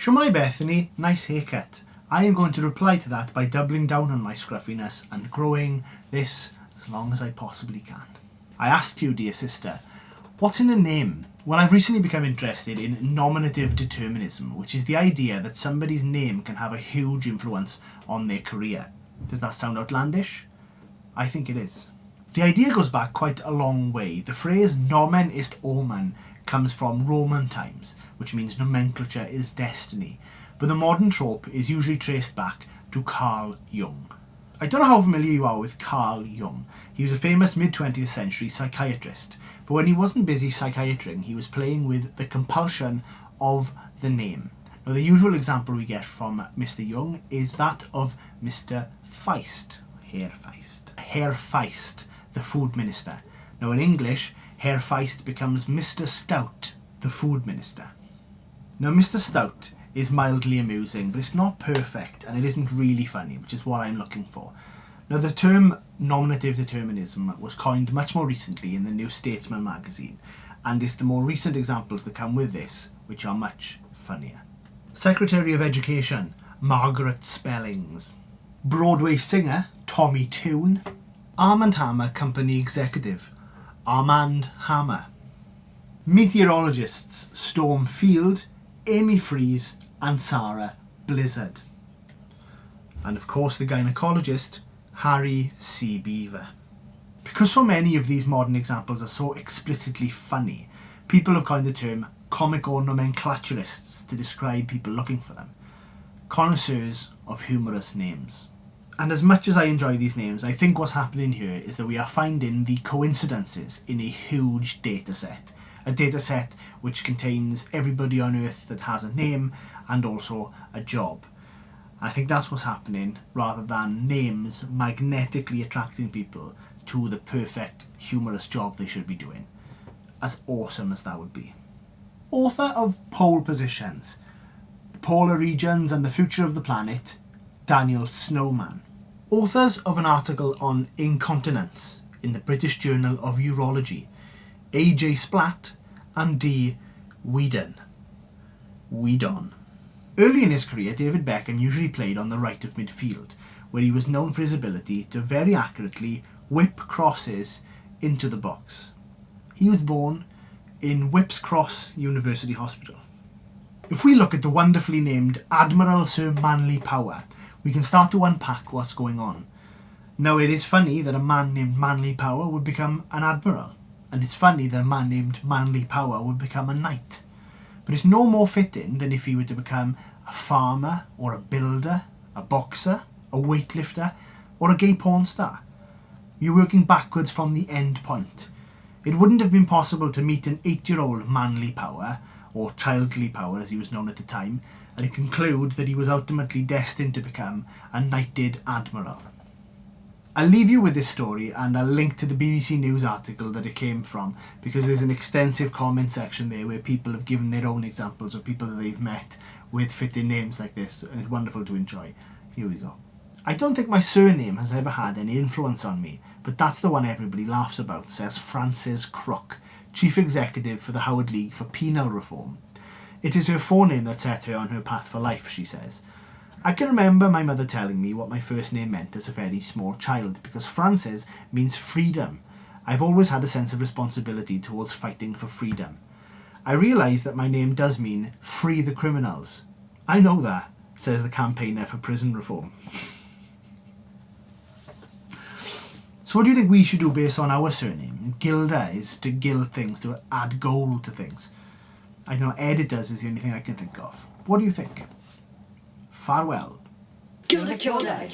Shwmai Bethany, nice haircut. I am going to reply to that by doubling down on my scruffiness and growing this as long as I possibly can. I asked you, dear sister, what's in a name? Well, I've recently become interested in nominative determinism, which is the idea that somebody's name can have a huge influence on their career. Does that sound outlandish? I think it is. The idea goes back quite a long way. The phrase nomen ist omen comes from Roman times, which means nomenclature is destiny. But the modern trope is usually traced back to Carl Jung. I don't know how familiar you are with Carl Jung. He was a famous mid-20th century psychiatrist, but when he wasn't busy psychiatring, he was playing with the compulsion of the name. Now, the usual example we get from Mr. Jung is that of Mr. Feist, Herr Feist. Herr Feist, the food minister. Now, in English, Herr Feist becomes Mr. Stout, the food minister. Now, Mr. Stout is mildly amusing, but it's not perfect and it isn't really funny, which is what I'm looking for. Now, the term nominative determinism was coined much more recently in the New Statesman magazine, and it's the more recent examples that come with this which are much funnier. Secretary of Education, Margaret Spellings. Broadway singer, Tommy Tune. Arm & Hammer Company Executive, Armand Hammer. Meteorologists, Storm Field, Amy Freeze and Sarah Blizzard. And of course the gynecologist, Harry C. Beaver. Because so many of these modern examples are so explicitly funny, people have coined the term comic or nomenclaturists to describe people looking for them. Connoisseurs of humorous names. And as much as I enjoy these names, I think what's happening here is that we are finding the coincidences in a huge data set. A data set which contains everybody on Earth that has a name and also a job. And I think that's what's happening, rather than names magnetically attracting people to the perfect humorous job they should be doing. As awesome as that would be. Author of Pole Positions, Polar Regions and the Future of the Planet, Daniel Snowman. Authors of an article on incontinence in the British Journal of Urology, A.J. Splatt and D. Whedon. Early in his career, David Beckham usually played on the right of midfield, where he was known for his ability to very accurately whip crosses into the box. He was born in Whipps Cross University Hospital. If we look at the wonderfully named Admiral Sir Manly Power, we can start to unpack what's going on. Now, it is funny that a man named Manly Power would become an admiral, and it's funny that a man named Manly Power would become a knight. But it's no more fitting than if he were to become a farmer, or a builder, a boxer, a weightlifter, or a gay porn star. You're working backwards from the end point. It wouldn't have been possible to meet an 8-year-old Manly Power, or Childly Power as he was known at the time, and conclude that he was ultimately destined to become a knighted admiral. I'll leave you with this story and I'll link to the BBC News article that it came from, because there's an extensive comment section there where people have given their own examples of people that they've met with fitting names like this, and it's wonderful to enjoy. Here we go. I don't think my surname has ever had any influence on me, but that's the one everybody laughs about, says Frances Crook, Chief Executive for the Howard League for Penal Reform. It is her forename that set her on her path for life, she says. I can remember my mother telling me what my first name meant as a very small child, because Frances means freedom. I've always had a sense of responsibility towards fighting for freedom. I realise that my name does mean free the criminals. I know that, says the campaigner for prison reform. So what do you think we should do based on our surname? Gilder is to gild things, to add gold to things. I don't know, editors is the only thing I can think of. What do you think? Farewell. Kyoudai.